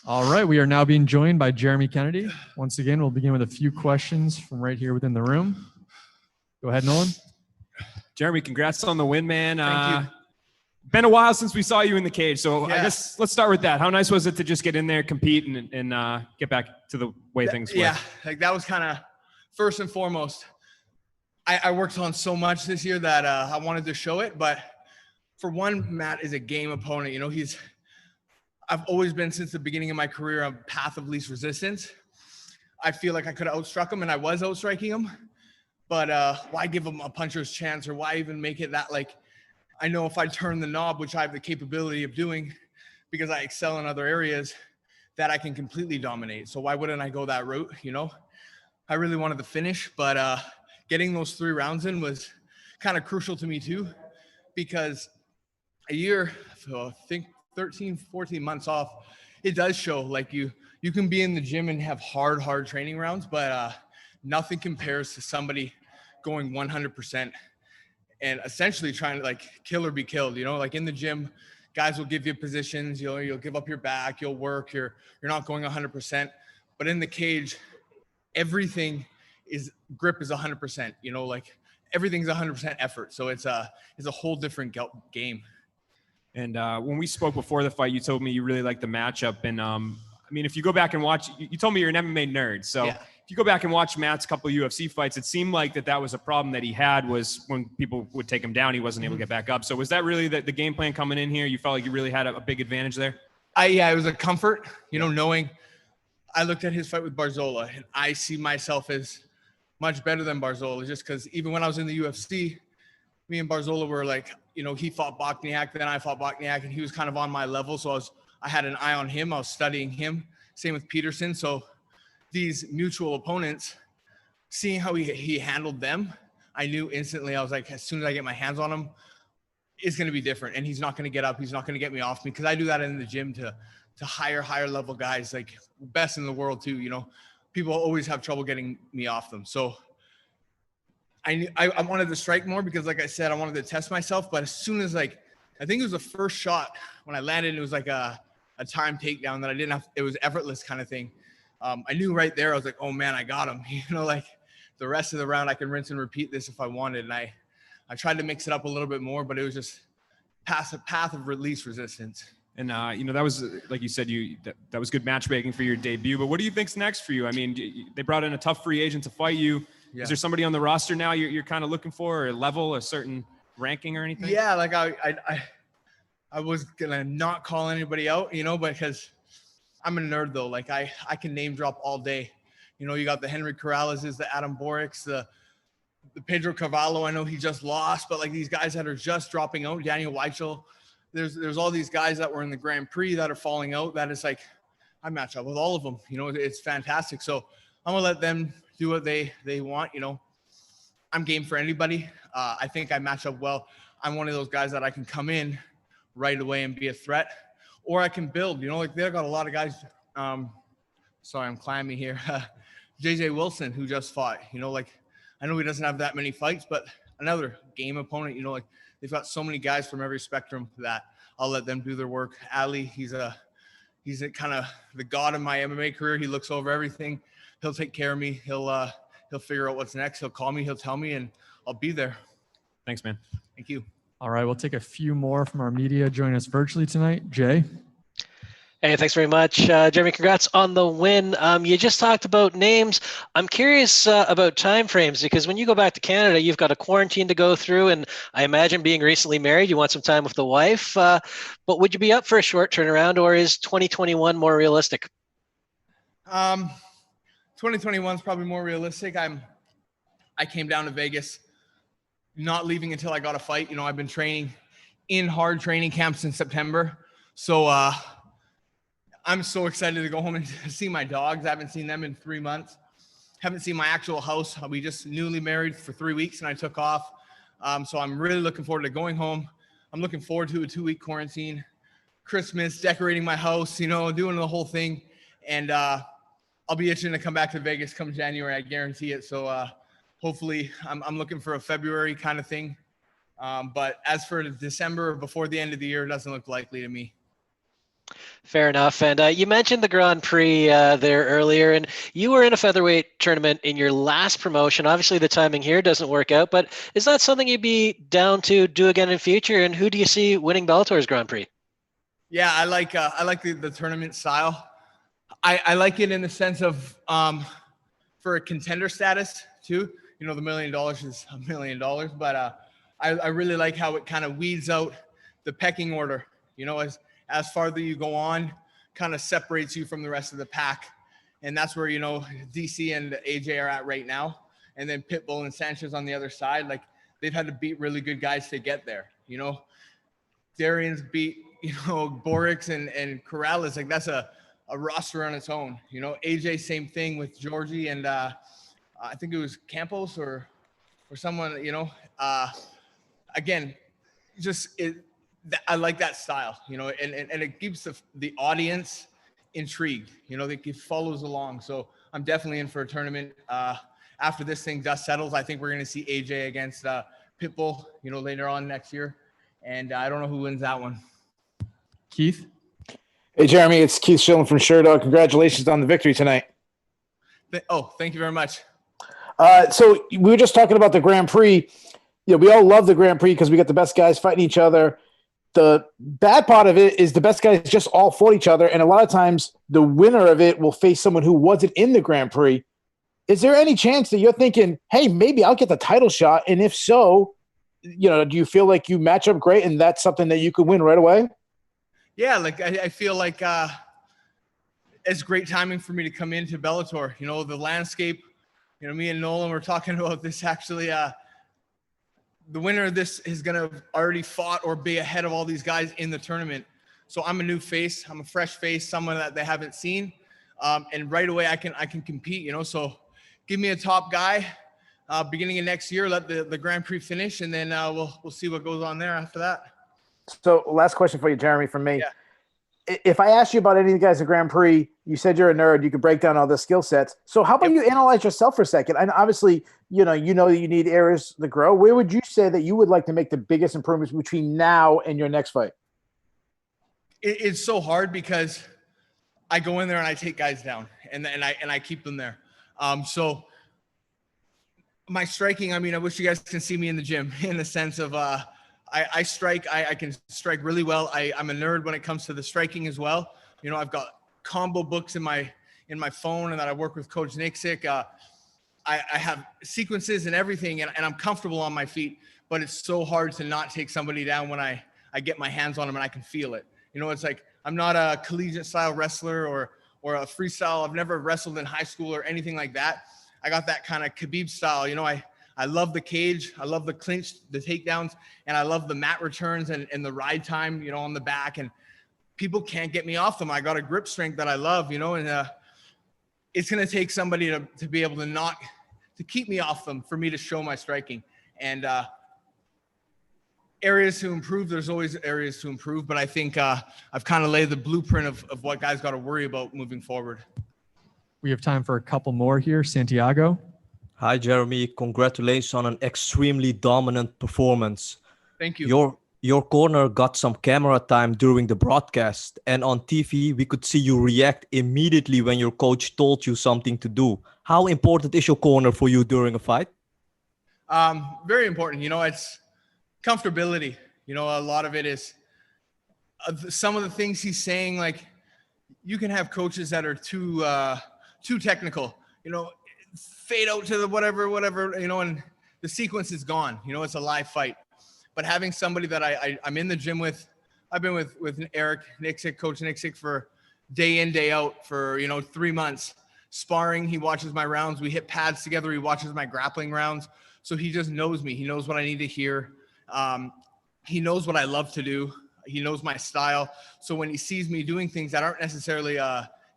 All right, we are now being joined by Jeremy Kennedy. Once again, we'll begin with a few questions from right here within the room. Go ahead, Nolan. Jeremy, congrats on the win, man. Thank you. Been a while since we saw you in the cage, so Yeah. I guess let's start with that. How nice was it to just get in there, compete, and get back to the way things were? Yeah, like that was kind of first and foremost. I worked on so much this year that I wanted to show it, but for one, Matt is a game opponent. You know, I've always been, since the beginning of my career, a path of least resistance. I feel like I could have outstruck him, and I was outstriking him, but why give him a puncher's chance, or why even make it that, like, I know if I turn the knob, which I have the capability of doing because I excel in other areas, that I can completely dominate. So why wouldn't I go that route? You know, I really wanted to finish, but getting those 3 rounds in was kind of crucial to me too, because a year, so I think 13, 14 months off, it does show. Like you can be in the gym and have hard training rounds, but nothing compares to somebody going 100% and essentially trying to like kill or be killed. You know, like in the gym, guys will give you positions, you'll give up your back, you'll work, you're not going 100%. But in the cage, everything is grip is 100%, you know, like everything's 100% effort. So it's a whole different game. And when we spoke before the fight, you told me you really liked the matchup. And I mean, if you go back and watch, you told me you're an MMA nerd. So yeah. If you go back and watch Matt's couple of UFC fights, it seemed like that was a problem that he had, was when people would take him down, he wasn't able to get back up. So was that really the game plan coming in here? You felt like you really had a big advantage there? Yeah, it was a comfort, you know, knowing I looked at his fight with Barzola and I see myself as much better than Barzola, just because even when I was in the UFC, me and Barzola were like, you know, he fought Bochniak, then I fought Bochniak, and he was kind of on my level. So I had an eye on him. I was studying him. Same with Peterson. So these mutual opponents, seeing how he handled them, I knew instantly. I was like, as soon as I get my hands on him, it's going to be different. And he's not going to get up. He's not going to get me off me, because I do that in the gym to higher level guys, like best in the world too. You know, people always have trouble getting me off them. So I wanted to strike more because, like I said, I wanted to test myself. But as soon as, like, I think it was the first shot when I landed, it was like a time takedown that I didn't have. It was effortless kind of thing. I knew right there, I was like, oh man, I got him. You know, like the rest of the round, I can rinse and repeat this if I wanted. And I tried to mix it up a little bit more, but it was just a path of least resistance. And, you know, that was, like you said, that was good matchmaking for your debut. But what do you think's next for you? I mean, they brought in a tough free agent to fight you. Yeah. Is there somebody on the roster now you're kind of looking for, or a level, a certain ranking or anything? Yeah, like I was going to not call anybody out, you know, because I'm a nerd though. Like I can name drop all day. You know, you got the Henry Corrales, the Adam Borics, the Pedro Carvalho. I know he just lost, but like these guys that are just dropping out, Daniel Weichel, there's all these guys that were in the Grand Prix that are falling out. That is like, I match up with all of them. You know, it's fantastic. So I'm gonna let them do what they want. You know, I'm game for anybody. I think I match up well. I'm one of those guys that I can come in right away and be a threat, or I can build. You know, like they've got a lot of guys. Sorry, I'm clammy here. JJ Wilson, who just fought. You know, like I know he doesn't have that many fights, but another game opponent. You know, like they've got so many guys from every spectrum that I'll let them do their work. Ali, he's a kind of the god of my MMA career. He looks over everything. He'll take care of me. He'll figure out what's next. He'll call me. He'll tell me, and I'll be there. Thanks, man. Thank you. All right, we'll take a few more from our media joining us virtually tonight. Jay. Hey, thanks very much. Jeremy, congrats on the win. You just talked about names. I'm curious about timeframes, because when you go back to Canada, you've got a quarantine to go through, and I imagine being recently married, you want some time with the wife. But would you be up for a short turnaround, or is 2021 more realistic? 2021 is probably more realistic. I came down to Vegas, not leaving until I got a fight. You know, I've been training in hard training camps in September. So I'm so excited to go home and see my dogs. I haven't seen them in 3 months. Haven't seen my actual house. We just newly married for 3 weeks and I took off. So I'm really looking forward to going home. I'm looking forward to a 2-week quarantine, Christmas, decorating my house, you know, doing the whole thing. And I'll be itching to come back to Vegas come January. I guarantee it. So hopefully I'm looking for a February kind of thing. But as for December, before the end of the year, it doesn't look likely to me. Fair enough. And you mentioned the Grand Prix there earlier, and you were in a featherweight tournament in your last promotion. Obviously, the timing here doesn't work out, but is that something you'd be down to do again in future? And who do you see winning Bellator's Grand Prix? Yeah, I like the tournament style. I like it in the sense of for a contender status too. You know, the $1 million is $1 million, but I really like how it kind of weeds out the pecking order. You know, as farther you go on, kind of separates you from the rest of the pack. And that's where, you know, DC and AJ are at right now. And then Pitbull and Sanchez on the other side, like they've had to beat really good guys to get there. You know, Darrion's beat, you know, Borix and Corrales. Like that's a roster on its own. You know, AJ, same thing with Georgie and I think it was Campos or someone, you know, again, just I like that style, you know, and it keeps the audience intrigued, you know, it follows along. So I'm definitely in for a tournament. After this thing dust settles, I think we're going to see AJ against Pitbull, you know, later on next year. And I don't know who wins that one. Keith? Hey, Jeremy, it's Keith Schilling from Sherdog. Congratulations on the victory tonight. Thank you very much. So we were just talking about the Grand Prix. You know, we all love the Grand Prix because we got the best guys fighting each other. The bad part of it is the best guys just all fought each other, and a lot of times the winner of it will face someone who wasn't in the Grand Prix. Is there any chance that you're thinking, hey, maybe I'll get the title shot? And if so, you know, do you feel like you match up great and that's something that you could win right away? Yeah, like I feel like it's great timing for me to come into Bellator. You know, the landscape, you know, me and Nolan were talking about this actually. The winner of this is going to already fought or be ahead of all these guys in the tournament. So I'm a new face. I'm a fresh face, someone that they haven't seen. And right away I can compete, you know, so give me a top guy beginning of next year, let the Grand Prix finish. And then we'll see what goes on there after that. So last question for you, Jeremy, from me. Yeah. If I asked you about any of the guys at Grand Prix, you said you're a nerd. You could break down all the skill sets. So how about you analyze yourself for a second? And obviously, you know that you need areas to grow. Where would you say that you would like to make the biggest improvements between now and your next fight? It's so hard because I go in there and I take guys down and I keep them there. So my striking, I mean, I wish you guys can see me in the gym in the sense of I strike. I can strike really well. I'm a nerd when it comes to the striking as well. You know, I've got combo books in my phone, and that I work with Coach Nixick. I have sequences and everything, and I'm comfortable on my feet. But it's so hard to not take somebody down when I get my hands on them and I can feel it. You know, it's like I'm not a collegiate style wrestler or a freestyle. I've never wrestled in high school or anything like that. I got that kind of Khabib style. You know, I love the cage. I love the clinch, the takedowns, and I love the mat returns and the ride time, you know, on the back. And people can't get me off them. I got a grip strength that I love, you know, and it's going to take somebody to be able to keep me off them for me to show my striking. And areas to improve, there's always areas to improve, but I think I've kind of laid the blueprint of what guys got to worry about moving forward. We have time for a couple more here. Santiago. Hi, Jeremy. Congratulations on an extremely dominant performance. Thank you. Your corner got some camera time during the broadcast, and on TV, we could see you react immediately when your coach told you something to do. How important is your corner for you during a fight? Very important. You know, it's comfortability. You know, a lot of it is some of the things he's saying, like you can have coaches that are too technical, you know, fade out to the whatever, you know, and the sequence is gone. You know, it's a live fight. But having somebody that I'm in the gym with, I've been with Eric Nixick, Coach Nixick, for day in, day out for, you know, 3 months. Sparring, he watches my rounds. We hit pads together. He watches my grappling rounds. So he just knows me. He knows what I need to hear. He knows what I love to do. He knows my style. So when he sees me doing things that aren't necessarily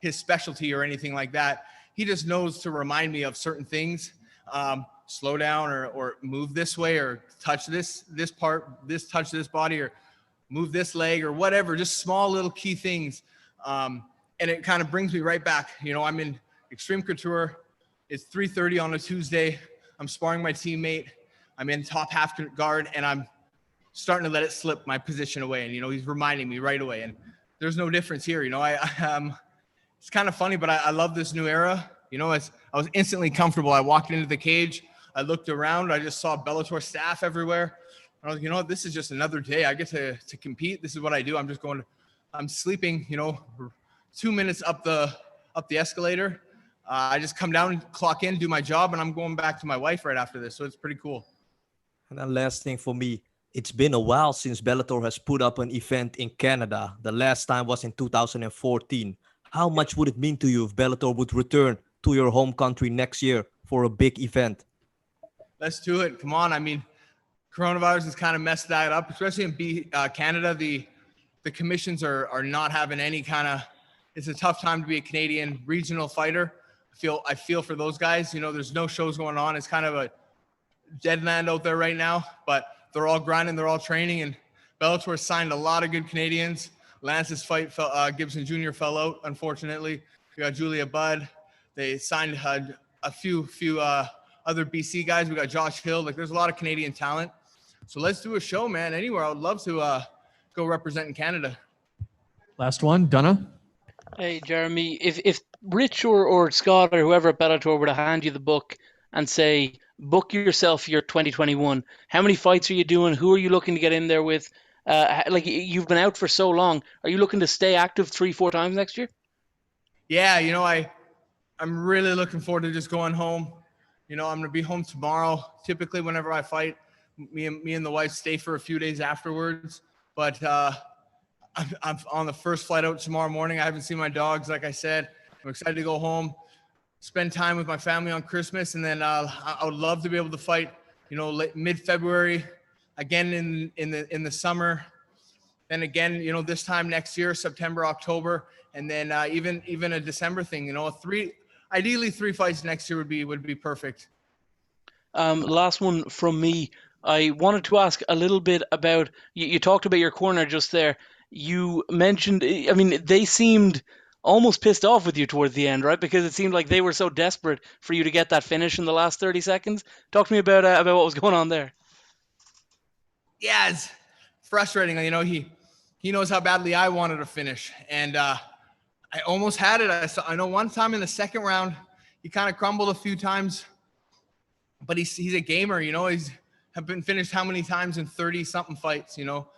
his specialty or anything like that, he just knows to remind me of certain things. Slow down or move this way or touch this part, touch this body or move this leg or whatever, just small little key things. And it kind of brings me right back. You know, I'm in Extreme Couture. It's 3:30 on a Tuesday. I'm sparring my teammate. I'm in top half guard and I'm starting to let it slip my position away. And, you know, he's reminding me right away. And there's no difference here. You know, it's kind of funny, but I love this new era. You know, I was instantly comfortable. I walked into the cage. I looked around. I just saw Bellator staff everywhere. I was like, you know what? This is just another day. I get to compete. This is what I do. I'm sleeping, you know, 2 minutes up the escalator. I just come down, clock in, do my job, and I'm going back to my wife right after this. So it's pretty cool. And then last thing for me, it's been a while since Bellator has put up an event in Canada. The last time was in 2014. How much would it mean to you if Bellator would return to your home country next year for a big event? Let's do it. Come on. I mean, coronavirus has kind of messed that up, especially in Canada. The commissions are not having any kind of, it's a tough time to be a Canadian regional fighter. I feel for those guys. You know, there's no shows going on. It's kind of a dead land out there right now, but they're all grinding, they're all training, and Bellator signed a lot of good Canadians. Lance's fight, Gibson Jr. fell out, unfortunately. We got Julia Budd. They signed a few other BC guys. We got Josh Hill. Like, there's a lot of Canadian talent. So let's do a show, man. Anywhere. I would love to go represent in Canada. Last one, Dunna. Hey, Jeremy, if Rich or Scott or whoever at Bellator were to hand you the book and say, book yourself your 2021, how many fights are you doing? Who are you looking to get in there with? Like, you've been out for so long. Are you looking to stay active 3-4 times next year? Yeah, you know, I'm really looking forward to just going home. You know, I'm going to be home tomorrow. Typically, whenever I fight, me and the wife stay for a few days afterwards. But I'm on the first flight out tomorrow morning. I haven't seen my dogs, like I said. I'm excited to go home, spend time with my family on Christmas, and then I would love to be able to fight, you know, mid-February, again in the summer, then again, you know, this time next year, September, October, and then even a December thing. You know, ideally 3 fights next year would be perfect. Last one from me. I wanted to ask a little bit about, you talked about your corner just there. You mentioned, I mean, they seemed almost pissed off with you towards the end, right? Because it seemed like they were so desperate for you to get that finish in the last 30 seconds. Talk to me about what was going on there. Yeah, it's frustrating. You know, he knows how badly I wanted to finish, and I almost had it. I know one time in the second round, he kind of crumbled a few times, but he's a gamer. You know, he's been finished how many times in 30-something fights, you know.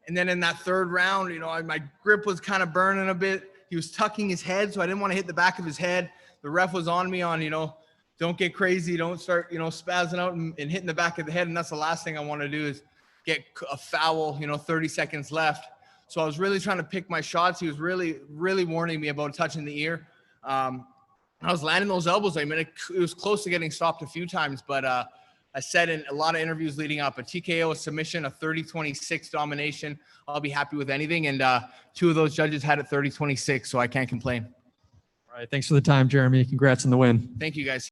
And then in that third round, you know, my grip was kind of burning a bit. He was tucking his head, so I didn't want to hit the back of his head. The ref was on me on, you know, don't get crazy. Don't start, you know, spazzing out and hitting the back of the head. And that's the last thing I want to do is get a foul, you know, 30 seconds left. So I was really trying to pick my shots. He was really, really warning me about touching the ear. I was landing those elbows. I mean, it was close to getting stopped a few times, but I said in a lot of interviews leading up, a TKO, a submission, a 30-26 domination, I'll be happy with anything. And 2 of those judges had it 30-26, so I can't complain. All right. Thanks for the time, Jeremy. Congrats on the win. Thank you, guys.